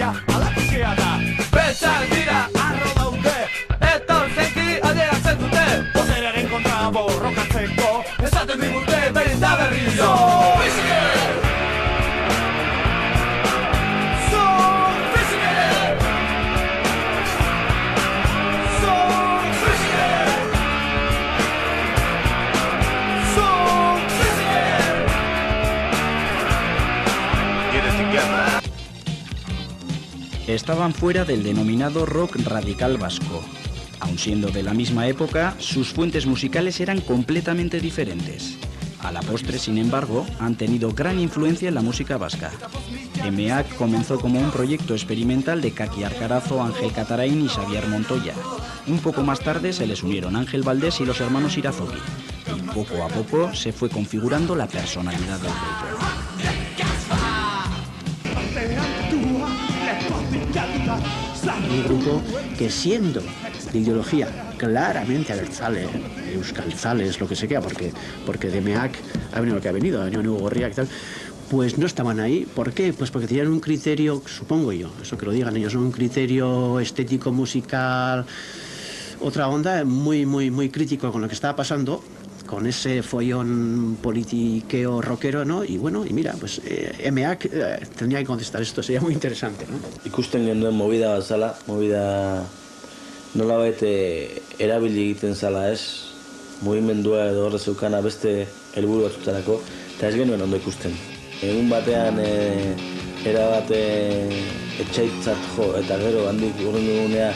egia alakosia da. Beltzak dira arro daude, eta orzenki adieratzen dute. Boterearen kontra borrokatzeko, esaten digute behin da berriro. Estaban fuera del denominado rock radical vasco. Aun siendo de la misma época, sus fuentes musicales eran completamente diferentes. A la postre, sin embargo, han tenido gran influencia en la música vasca. EMEAC comenzó como un proyecto experimental de Kaki Arcarazo, Ángel Catarain y Xavier Montoya. Un poco más tarde se les unieron Ángel Valdés y los hermanos Irazoki. Y poco a poco se fue configurando la personalidad del grupo. Un grupo que siendo de ideología claramente abertzale, euskaltzales, lo que se queda, porque de MEAC ha venido lo que ha venido Hugo Gorriak y tal, pues no estaban ahí. ¿Por qué? Pues porque tenían un criterio, supongo yo, eso que lo digan ellos, un criterio estético, musical, otra onda muy, muy, muy crítico con lo que estaba pasando, con ese follón politiqueo rockero, ¿no? Y bueno, y mira, pues EMEAC tendría que contestar esto, sería muy interesante, ¿no? Ikusten genuen movida bat zala, movida nolabait erabili egiten zala ez, mugimendua edo horre zeukana beste helburu batzutarako, eta ez genuen ondo ikusten. Egun batean erabat etxaitzat jo, eta gero handik urren dugunea,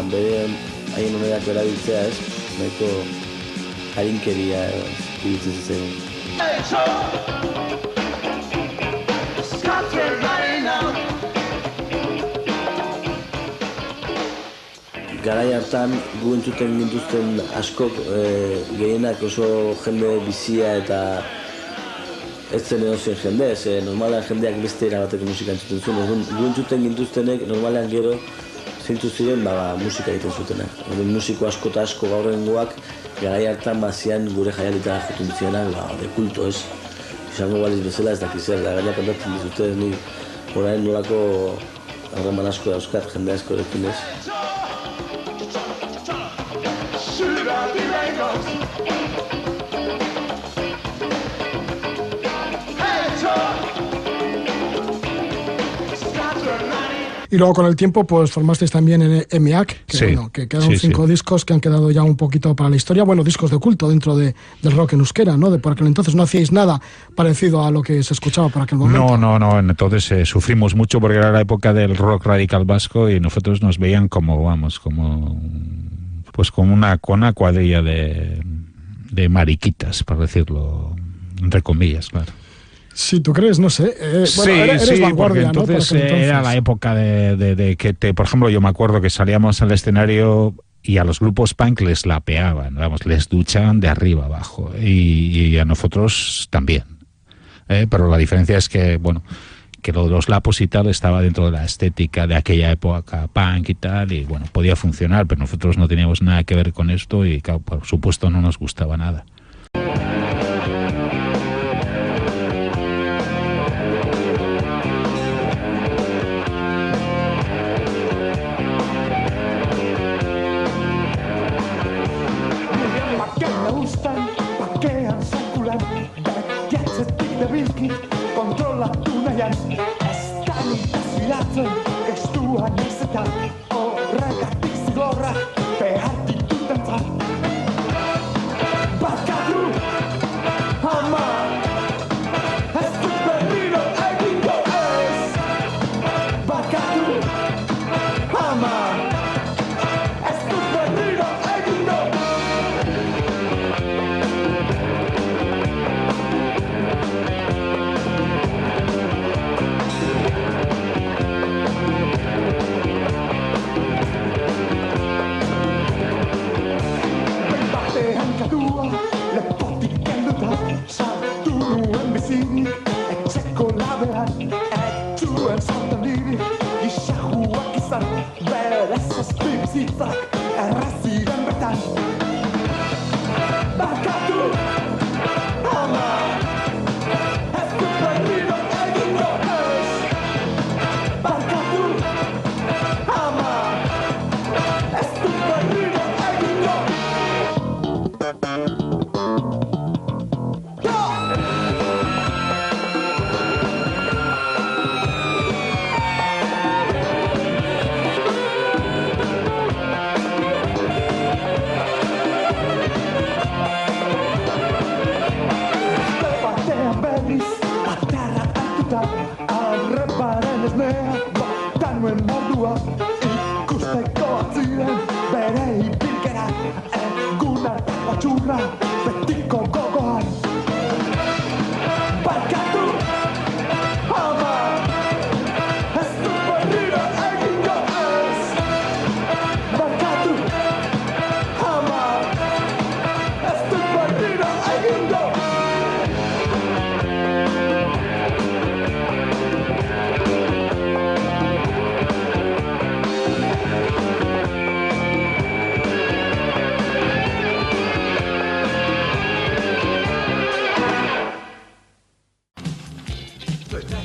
bere haien honeak erabiltzea ez, nahiko harinkeria iruditzen zitzaigun. Garai hartan gu entzuten gintuzten askok gehienak oso jende bizia eta ez zen edozein jende, normalean jendeak beste erabateko musika entzuten zuen. Gu entzuten gintuztenek normalean gero zeintu ziren musika egiten zutenak. Musiko asko eta asko gaurrengoak garai hartan zian gure jaialitara jotun zienak de kulto ez. Izango baliz bezala ez dakizer, da gaina kontatzen dizute ni orain nolako harreman asko dauzkat jende asko erekin ez. Y luego con el tiempo pues formasteis también en EMEAC, que, sí, bueno, que quedaron 5 discos que han quedado ya un poquito para la historia, bueno, discos de culto dentro del rock en euskera, ¿no? Por aquel entonces no hacíais nada parecido a lo que se escuchaba por aquel momento. No, entonces sufrimos mucho porque era la época del rock radical vasco y nosotros nos veían como una cuadrilla de mariquitas, por decirlo entre comillas, claro. Si tú crees, no sé. Bueno, eres vanguardia, ¿no? Entonces era la época de que, por ejemplo, yo me acuerdo que salíamos al escenario y a los grupos punk les lapeaban, les duchaban de arriba abajo y a nosotros también. Pero la diferencia es que, bueno, que lo de los lapos y tal estaba dentro de la estética de aquella época punk y tal, y bueno, podía funcionar, pero nosotros no teníamos nada que ver con esto y, claro, por supuesto, no nos gustaba nada. Barkatu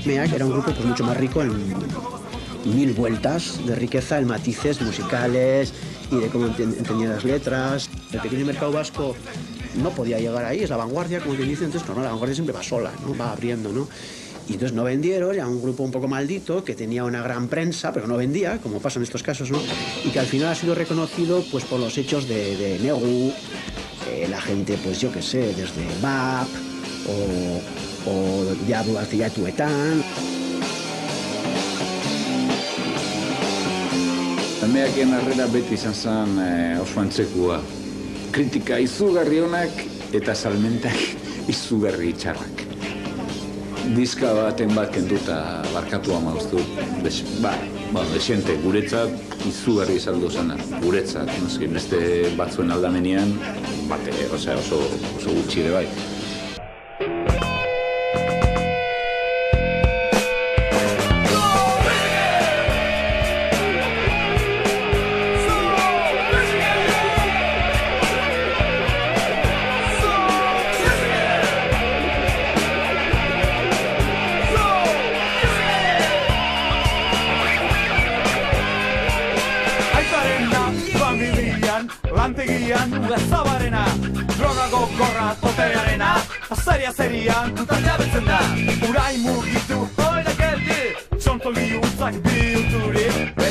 MEAC era un grupo pues mucho más rico en mil vueltas de riqueza, en matices musicales y de cómo entendía las letras. El pequeño mercado vasco no podía llegar ahí, es la vanguardia, como quien dice, entonces no, la vanguardia siempre va sola, ¿no? Va abriendo, ¿no? Y entonces no vendieron, era un grupo un poco maldito, que tenía una gran prensa, pero no vendía, como pasa en estos casos, ¿no? Y que al final ha sido reconocido pues por los hechos de Negu, la gente, pues yo qué sé, desde BAP o Diablo Tuetán. MEAKen harrera beti izan zen oso antzekua. Kritika izugarri onak eta salmentak izugarri txarrak. Diska baten bat kenduta barkatu amaztu. Desente, guretzat izugarri izaldu zena. Guretzat, noski, beste batzuen aldamenean, oso gutxi ere bai. Lantegian, zabarena, droga gogorra, totearena, azeria-zerian, tutalea betzen da. Urai mugitu, oinak erdi, txontoli utzak bihurturik.